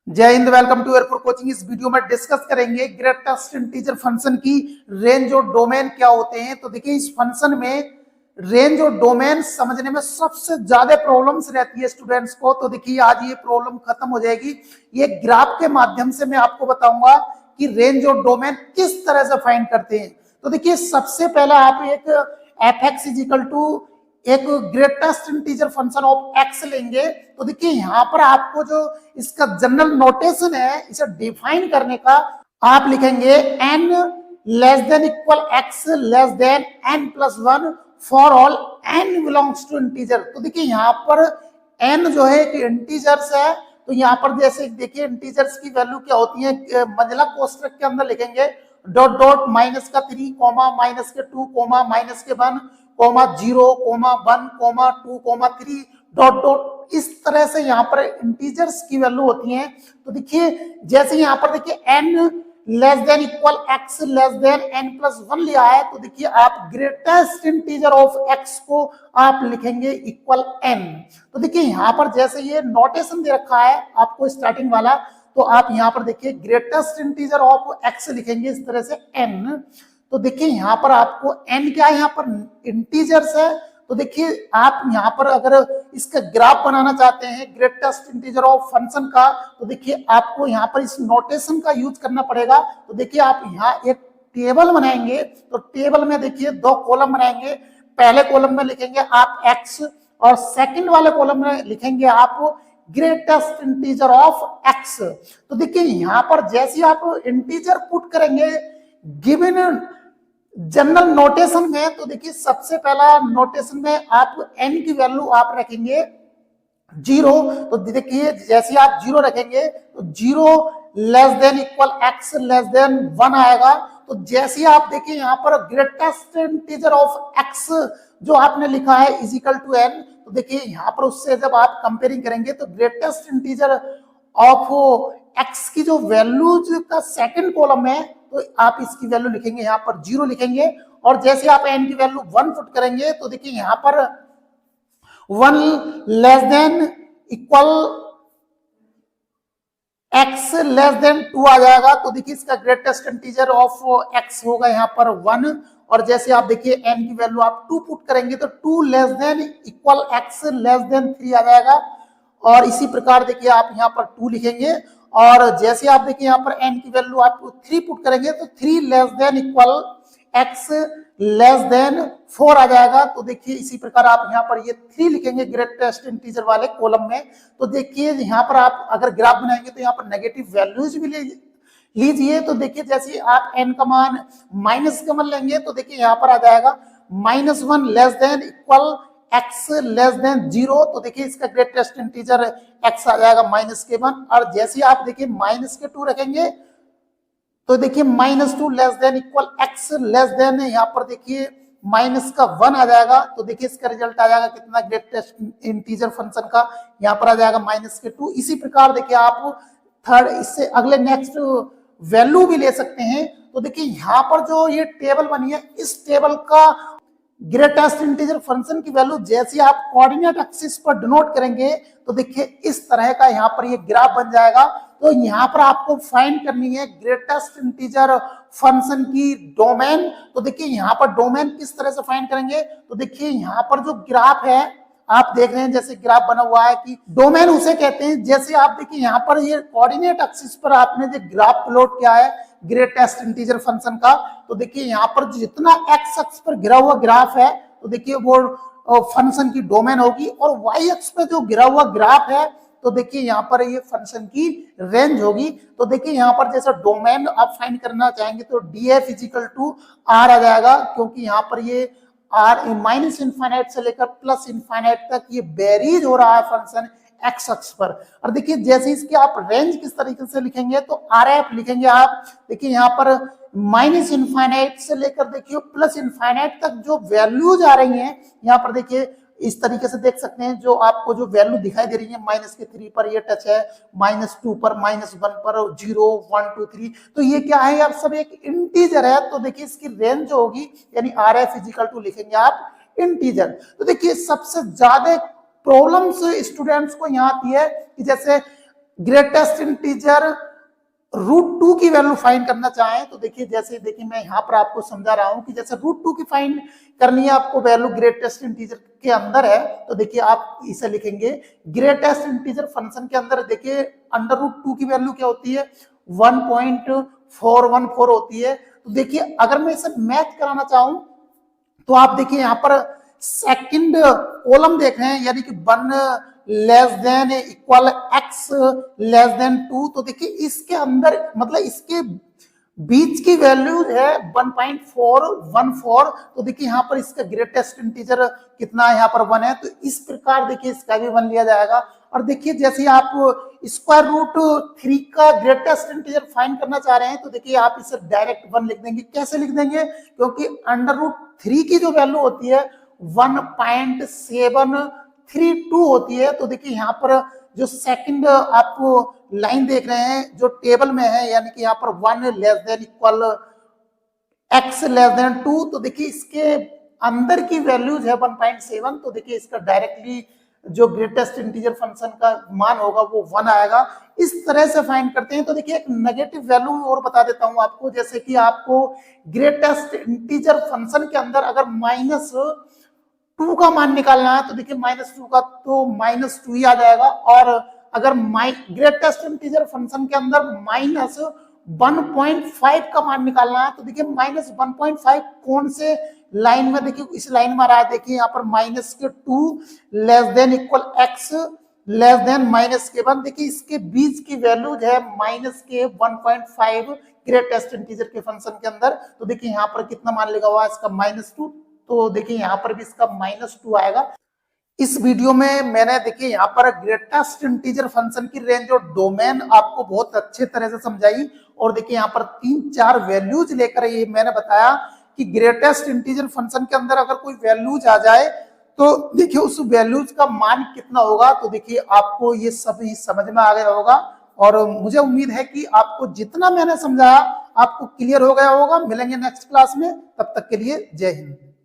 जय हिंद। Welcome to air force coaching. इस वीडियो में डिस्कस करेंगे ग्रेटेस्ट इंटीजर फंक्शन की रेंज और डोमेन क्या होते हैं। तो देखिए, इस फंक्शन में रेंज और डोमेन समझने में सबसे ज्यादा प्रॉब्लम्स रहती है स्टूडेंट्स को। तो देखिए, आज ये प्रॉब्लम खत्म हो जाएगी। ये ग्राफ के माध्यम से मैं आपको बताऊंगा कि रेंज और डोमेन किस तरह से फाइंड करते हैं। तो देखिए, सबसे पहला आप एक f x is equal to एक greatest integer function of x लेंगे। तो देखिए, यहां पर आपको जो इसका जनरल नोटेशन है, इसे डिफाइन करने का आप लिखेंगे n less than equal x less than n plus 1 for all n belongs to integer. तो देखिए, यहाँ पर n जो है कि इंटीजर्स है। तो यहाँ पर जैसे देखिए, इंटीजर्स की वैल्यू क्या होती है, मंझला कोष्ठक के अंदर लिखेंगे डॉट डॉट माइनस का 3 कोमा माइनस के 2 कोमा माइनस के 1 comma 0 comma 1 comma 2 comma 3 dot dot. इस तरह से यहाँ पर इंटीजर्स की वैल्यू होती है। तो देखिए, जैसे यहाँ पर देखिए n less than equal x less than n plus 1 लिया है। तो देखिए, आप ग्रेटेस्ट इंटीजर ऑफ x को आप लिखेंगे इक्वल n। तो देखिए, यहाँ पर जैसे ये नोटेशन दे रखा है आपको स्टार्टिंग वाला, तो आप यहाँ पर देखिए ग्रेटेस्ट इंटीजर ऑफ x लिखेंगे इस तरह से n। तो देखिए, यहाँ पर आपको n क्या है, यहाँ पर इंटीजर्स है। तो देखिए, आप यहाँ पर अगर इसका ग्राफ बनाना चाहते हैं ग्रेटेस्ट इंटीजर ऑफ फंक्शन का, तो देखिए आपको यहाँ पर इस नोटेशन का यूज करना पड़ेगा। तो देखिए, आप यहाँ एक टेबल बनाएंगे। तो टेबल में देखिए दो कॉलम बनाएंगे। पहले कॉलम में लिखेंगे आप x और सेकंड वाले कॉलम में लिखेंगे आप ग्रेटेस्ट इंटीजर ऑफ x। तो देखिए, यहाँ पर जैसे आप इंटीजर पुट करेंगे गिवन जनरल नोटेशन में, तो देखिए सबसे पहला नोटेशन में आप n की वैल्यू आप रखेंगे 0। तो देखिए, जैसे आप 0 रखेंगे तो 0 less than equal x less then 1 आएगा। तो जैसे आप देखिए, यहाँ पर ग्रेटेस्ट इंटीजर ऑफ x जो आपने लिखा है इज इक्वल टू n। तो देखिए, यहाँ पर उससे जब आप कंपेयरिंग करेंगे तो ग्रेटेस्ट इंटीजर ऑफ x की जो वैल्यूज का सेकंड कॉलम है, तो आप इसकी वैल्यू लिखेंगे यहाँ पर 0 लिखेंगे। और जैसे आप n की वैल्यू 1 पुट करेंगे तो देखिए, यहाँ पर 1 less than equal x less then 2 आ जाएगा। तो देखिए, इसका ग्रेटेस्ट इंटीजर ऑफ x होगा यहाँ पर 1। और जैसे आप देखिए n की वैल्यू आप 2 पुट करेंगे तो 2 less than equal x less then 3 आ जाएगा। और इसी प्रकार देखिए, आप यहाँ पर 2 लिखेंगे। और जैसे आप देखिए, यहाँ पर n की वैल्यू आप 3 पुट करेंगे तो 3 less than equal x less then 4 आ जाएगा। तो देखिए, इसी प्रकार आप यहाँ पर ये 3 लिखेंगे ग्रेटेस्ट इंटीजर वाले कॉलम में। तो देखिए, यहाँ पर आप अगर ग्राफ बनाएंगे तो यहाँ पर नेगेटिव वैल्यूज भी लीजिए। तो देखिए, जैसे आप n का मान माइनस का मान लेंगे तो देखिए, यहाँ पर आ जाएगा -1 less than equal x less then 0। तो देखिए, इसका ग्रेटेस्ट इंटीजर x आ जाएगा -1। और जैसे आप देखिए -2 रखेंगे तो देखिए -2 less than equal x less then, यहाँ पर देखिए -1 आ जाएगा। तो देखिए, इसका रिजल्ट आ जाएगा कितना, ग्रेटेस्ट इंटीजर फंक्शन का यहाँ पर आ जाएगा -2। इसी प्रकार देखिए, आप थर्ड इससे अगले नेक्स्ट वैल्यू भी ले सकते हैं। तो देखिए, यहाँ पर जो ये टेबल बनी है, इस टेबल का ग्रेटेस्ट इंटीजर फंक्शन की वैल्यू जैसे आप कोऑर्डिनेट एक्सिस पर डिनोट करेंगे तो देखिए इस तरह का यहाँ पर ये ग्राफ बन जाएगा। तो यहाँ पर आपको फाइंड करनी है ग्रेटेस्ट इंटीजर फंक्शन की डोमेन। तो देखिए, यहाँ पर डोमेन किस तरह से फाइंड करेंगे, तो देखिए यहाँ पर जो ग्राफ है आप देख रहे हैं, जैसे ग्राफ बना हुआ है कि डोमेन उसे कहते हैं। जैसे आप देखिए, यहाँ पर ये कोऑर्डिनेट एक्सिस पर आपने जो ग्राफ प्लॉट किया है ग्रेटेस्ट इंटीजर फंक्शन का, तो देखिए यहाँ पर जितना एक्स अक्ष पर गिरा हुआ ग्राफ है तो देखिए वो फंक्शन की डोमेन होगी। और वाई अक्ष पर जो गिरा हुआ ग्राफ है तो देखिए यहाँ पर ये फंक्शन की रेंज होगी। तो देखिए, यहाँ पर जैसा डोमेन आप फाइंड करना चाहेंगे तो df इजिकल टू r आ जाएगा, क्योंकि यहाँ पर ये r माइनस इनफाइनाइट से लेकर प्लस इनफाइनाइट तक ये वेरीज हो रहा है फंक्शन एक्स अक्ष पर। और देखिए, जैसे इसके आप रेंज किस तरीके से लिखेंगे तो RF लिखेंगे आप। देखिए, यहाँ पर माइनस इनफाइनाइट से लेकर देखिए प्लस इनफाइनाइट तक जो वैल्यूज आ रही हैं, यहाँ पर देखिए इस तरीके से देख सकते हैं। जो आपको जो वैल्यू दिखाई दे रही है -3 पर ये टच है, -2 पर, -1 पर, 0 1 2 3, तो ये क्या है, आप सब एक इंटीजर है। तो देखिए, इसकी रेंज जो होगी यानी RF इजिकल टू लिखेंगे आप इंटीजर। तो देखिए, सबसे ज्यादा प्रॉब्लम्स स्टूडेंट्स को यहाँ आती है कि जैसे ग्रेटेस्ट इंटीजर √2 की वैल्यू फाइंड करना चाहें तो देखिए, जैसे देखिए मैं यहाँ पर आपको समझा रहा हूं कि जैसे √2 की फाइंड करनी है आपको, वैल्यू ग्रेटेस्ट इंटीजर के अंदर है, तो देखिए आप इसे लिखेंगे ग्रेटेस्ट इंटीजर फंक्शन के अंदर। देखिए √2 की वैल्यू क्या होती है, 1.414 होती है। तो देखिए अगर मैं इसे मैथ कराना चाहूं तो आप देखिए यहाँ पर सेकंड कॉलम देख रहे हैं, यानी कि 1 less than equal x less then 2। तो देखिए इसके अंदर मतलब इसके बीच की वैल्यू है 1.414। तो देखिए यहाँ पर इसका ग्रेटेस्ट इंटीजर कितना है, यहाँ पर 1 है, तो इस प्रकार देखिए इसका भी 1 लिया जाएगा। और देखिए जैसे आप √3 का ग्रेटेस्ट इंटीजर फाइंड करना चाह रहे हैं तो देखिए आप इसे डायरेक्ट 1 लिख देंगे। कैसे लिख देंगे, क्योंकि √3 की जो वैल्यू होती है 1.732 होती है। तो देखिए यहाँ पर जो सेकंड आप लाइन देख रहे हैं जो टेबल में है, यानी कि यहाँ पर 1 less than equal x less then 2, तो देखिए इसके अंदर की वैल्यूज है 1.7। तो देखिए इसका डायरेक्टली जो ग्रेटेस्ट इंटीजर फंक्शन का मान होगा वो 1 आएगा। इस तरह से फाइंड करते हैं। तो देखिए एक नेगेटिव वैल्यू और बता देता हूं आपको, जैसे कि आपको ग्रेटेस्ट इंटीजर फंक्शन के अंदर अगर -2 का मान निकालना है तो देखिए -2 का तो -2 ही आ जाएगा। और अगर ग्रेटेस्ट इंटीजर फंक्शन के अंदर -1.5 का मान निकालना है तो देखिए -1.5 कौन से लाइन में, देखिए इस लाइन में आ रहा है, देखिए यहाँ पर -2 less than equal x less then -1। देखिए इसके बीच की वैल्यूज है -1.5 ग्रेटेस्ट इंटीजर के फंक्शन के अंदर। तो देखिए यहाँ पर कितना मान लगा हुआ है इसका -2, तो देखिए यहाँ पर भी इसका -2 आएगा। इस वीडियो में मैंने देखिए यहाँ पर ग्रेटेस्ट इंटीजर फंक्शन की रेंज और डोमेन आपको बहुत अच्छे तरह से समझाई। और देखिए यहाँ पर 3-4 वैल्यूज लेकर ये मैंने बताया कि ग्रेटेस्ट इंटीजर फंक्शन के अंदर अगर कोई वैल्यूज आ जाए तो देखिए उस वैल्यूज का मान कितना होगा। तो देखिए आपको ये सभी समझ में आ गया होगा और मुझे उम्मीद है कि आपको जितना मैंने समझाया आपको क्लियर हो गया होगा। मिलेंगे नेक्स्ट क्लास में, तब तक के लिए जय हिंद।